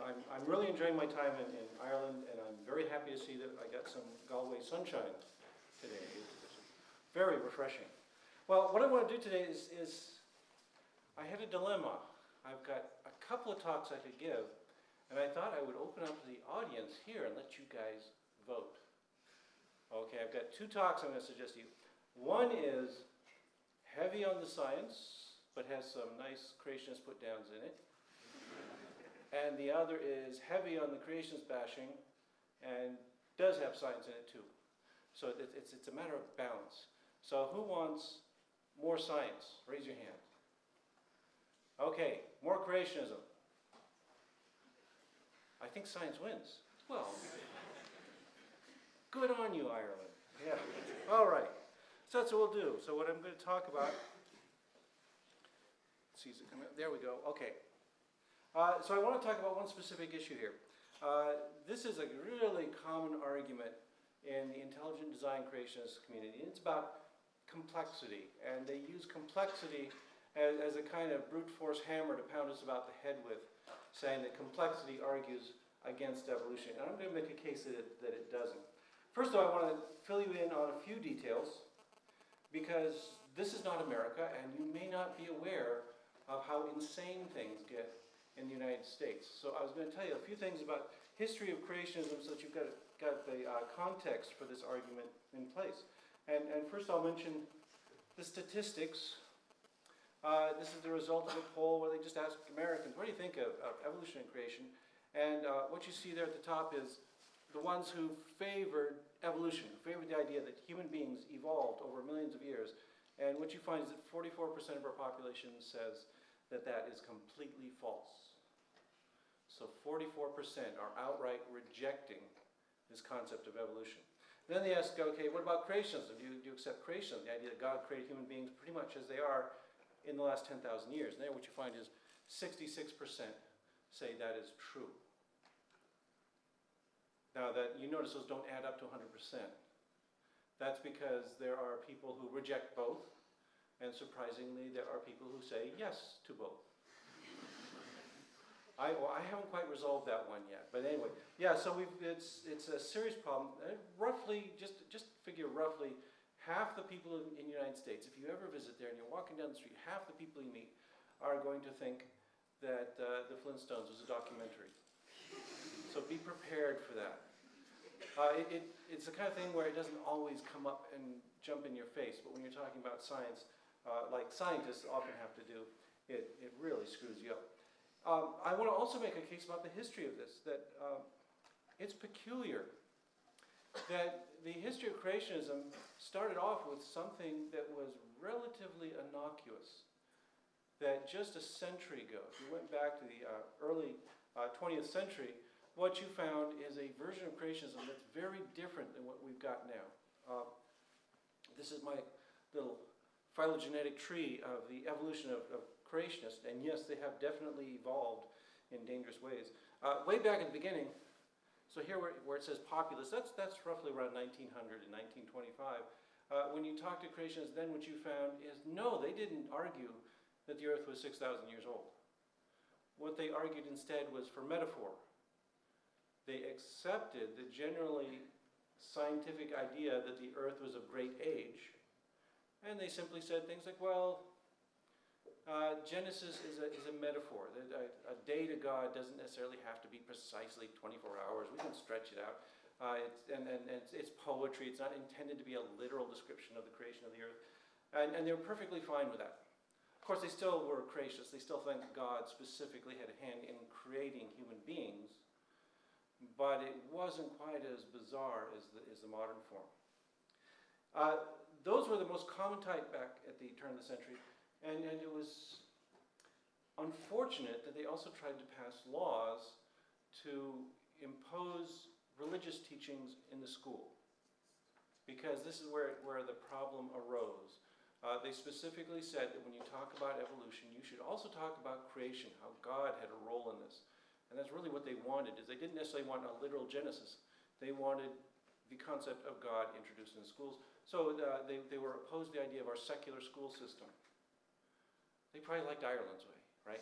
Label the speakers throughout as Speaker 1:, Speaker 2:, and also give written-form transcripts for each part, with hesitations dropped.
Speaker 1: I'm really enjoying my time in Ireland, and I'm very happy to see that I got some Galway sunshine today. It's very refreshing. Well, what I want to do today is I had a dilemma. I've got a couple of talks I could give, and I thought I would open up to the audience here and let you guys vote. Okay, I've got two talks I'm going to suggest to you. One is heavy on the science, but has some nice creationist put-downs in it. And the other is heavy on the creationist bashing and does have science in it too. So it's a matter of balance. So who wants more science? Raise your hand. Okay, more creationism. I think science wins. Well, good on you, Ireland. Yeah. All right. So that's what we'll do. So what I'm going to talk about. Let's see, is it coming up? There we go. Okay. So I want to talk about one specific issue here. This is a really common argument in the intelligent design creationist community. It's about complexity, and they use complexity as a kind of brute force hammer to pound us about the head with, saying that complexity argues against evolution. And I'm going to make a case that it doesn't. First of all, I want to fill you in on a few details, because this is not America, and you may not be aware of how insane things get in the United States. So I was going to tell you a few things about history of creationism so that you've got the context for this argument in place. And first I'll mention the statistics. This is the result of a poll where they just asked Americans, what do you think of evolution and creation? And what you see there at the top is the ones who favored evolution, who favored the idea that human beings evolved over millions of years. And what you find is that 44% of our population says that that is completely false. So 44% are outright rejecting this concept of evolution. Then they ask, okay, what about creationism? Do you accept creationism, the idea that God created human beings pretty much as they are in the last 10,000 years? And there what you find is 66% say that is true. Now that you notice those don't add up to 100%. That's because there are people who reject both, and surprisingly there are people who say yes to both. I haven't quite resolved that one yet, but anyway, yeah. So it's a serious problem. Roughly, just figure roughly, half the people in the United States, if you ever visit there and you're walking down the street, half the people you meet are going to think that the Flintstones was a documentary. So be prepared for that. It's the kind of thing where it doesn't always come up and jump in your face, but when you're talking about science, like scientists often have to do, it really screws you up. I want to also make a case about the history of this, that it's peculiar that the history of creationism started off with something that was relatively innocuous, that just a century ago, if you went back to the early 20th century, what you found is a version of creationism that's very different than what we've got now. This is my little phylogenetic tree of the evolution of creationists, and yes, they have definitely evolved in dangerous ways. Way back at the beginning, so here where it says populist, that's roughly around 1900 and 1925. When you talk to creationists, then what you found is, no, they didn't argue that the earth was 6,000 years old. What they argued instead was for metaphor. They accepted the generally scientific idea that the earth was of great age, and they simply said things like, well, Genesis is a metaphor. A day to God doesn't necessarily have to be precisely 24 hours. We can stretch it out. It's poetry. It's not intended to be a literal description of the creation of the earth. And they were perfectly fine with that. Of course, they still were creationists. They still think God specifically had a hand in creating human beings, but it wasn't quite as bizarre as the modern form. Those were the most common type back at the turn of the century. And it was unfortunate that they also tried to pass laws to impose religious teachings in the school, because this is where the problem arose. They specifically said that when you talk about evolution, you should also talk about creation, how God had a role in this. And that's really what they wanted, is they didn't necessarily want a literal Genesis. They wanted the concept of God introduced in the schools. So they were opposed to the idea of our secular school system. They probably liked Ireland's way, right?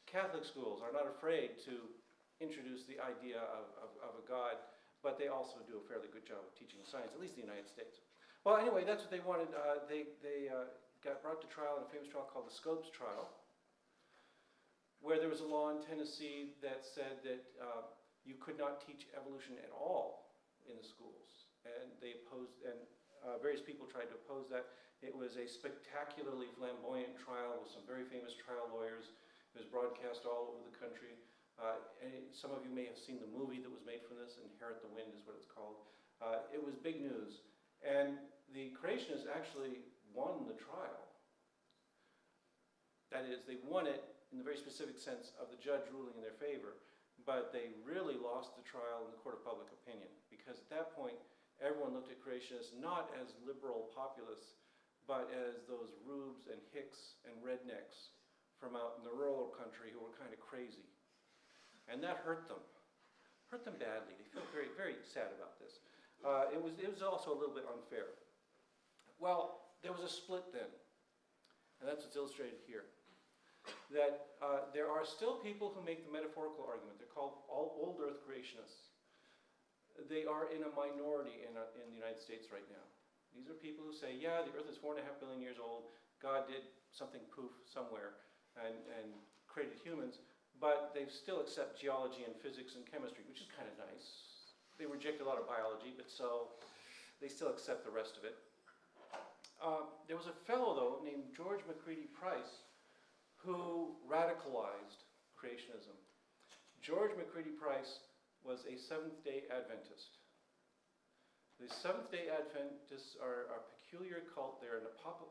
Speaker 1: Catholic schools are not afraid to introduce the idea of a God, but they also do a fairly good job of teaching science, at least in the United States. Well, anyway, that's what they wanted. They got brought to trial in a famous trial called the Scopes trial, where there was a law in Tennessee that said that you could not teach evolution at all in the schools. And they opposed, and various people tried to oppose that. It was a spectacularly flamboyant trial with some very famous trial lawyers. It was broadcast all over the country. Some of you may have seen the movie that was made from this, Inherit the Wind is what it's called. It was big news. And the creationists actually won the trial. That is, they won it in the very specific sense of the judge ruling in their favor, but they really lost the trial in the court of public opinion, because at that point, everyone looked at creationists not as liberal populists, but as those rubes and hicks and rednecks from out in the rural country who were kind of crazy. And that hurt them badly. They felt very, very sad about this. It was also a little bit unfair. Well, there was a split then, and that's what's illustrated here. That there are still people who make the metaphorical argument. They're called old earth creationists. They are in a minority in the United States right now. These are people who say, yeah, the earth is 4.5 billion years old, God did something poof somewhere and created humans, but they still accept geology and physics and chemistry, which is kind of nice. They reject a lot of biology, but so they still accept the rest of it. There was a fellow, though, named George McCready Price, who radicalized creationism. George McCready Price was a Seventh-day Adventist. The Seventh-day Adventists are a peculiar cult. They're an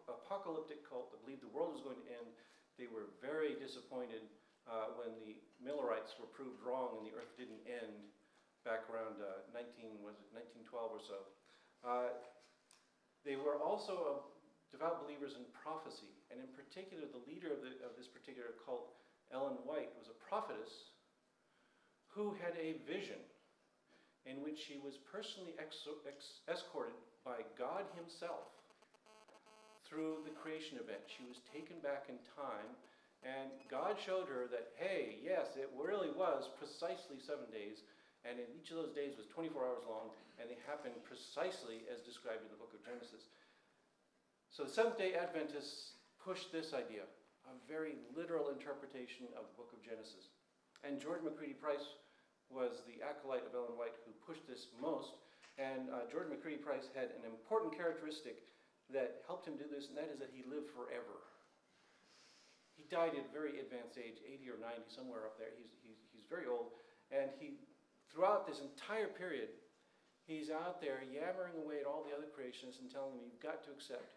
Speaker 1: apocalyptic cult that believed the world was going to end. They were very disappointed when the Millerites were proved wrong and the earth didn't end back around 1912 or so. They were also devout believers in prophecy, and in particular, the leader of this particular cult, Ellen White, was a prophetess who had a vision in which she was personally escorted by God himself through the creation event. She was taken back in time, and God showed her that, hey, yes, it really was precisely 7 days, and in each of those days was 24 hours long, and they happened precisely as described in the book of Genesis. So the Seventh-day Adventists pushed this idea, a very literal interpretation of the book of Genesis. And George McCready Price was the acolyte of Ellen White who pushed this most, and George McCready Price had an important characteristic that helped him do this, and that is that he lived forever. He died at a very advanced age, 80 or 90, somewhere up there. He's very old, and throughout this entire period, he's out there yammering away at all the other creationists and telling them, you've got to accept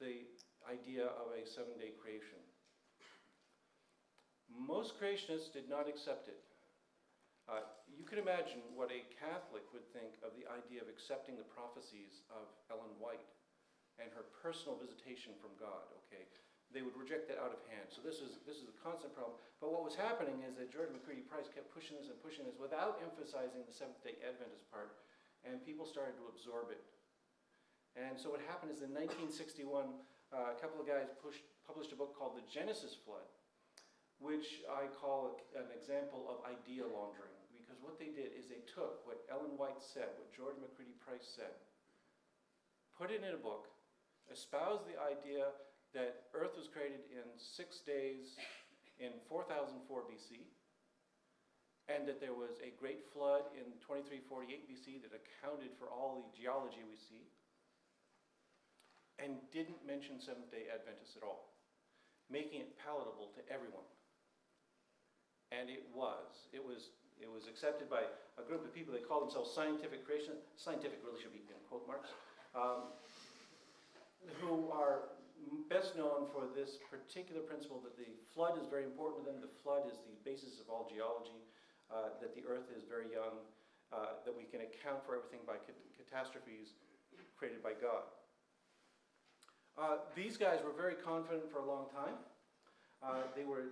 Speaker 1: the idea of a 7-day creation. Most creationists did not accept it. You could imagine what a Catholic would think of the idea of accepting the prophecies of Ellen White and her personal visitation from God, okay? They would reject that out of hand. So this is a constant problem. But what was happening is that George McCready Price kept pushing this and pushing this without emphasizing the Seventh-day Adventist part, and people started to absorb it. And so what happened is in 1961, a couple of guys published a book called The Genesis Flood, which I call an example of idea laundering. Because what they did is they took what Ellen White said, what George McCready Price said, put it in a book, espoused the idea that Earth was created in 6 days in 4004 BC, and that there was a great flood in 2348 BC that accounted for all the geology we see, and didn't mention Seventh-day Adventists at all, making it palatable to everyone. And it was accepted by a group of people. They call themselves scientific creationists. Scientific really should be in quote marks. Who are best known for this particular principle that the flood is very important to them. The flood is the basis of all geology, that the earth is very young, that we can account for everything by catastrophes created by God. These guys were very confident for a long time. They were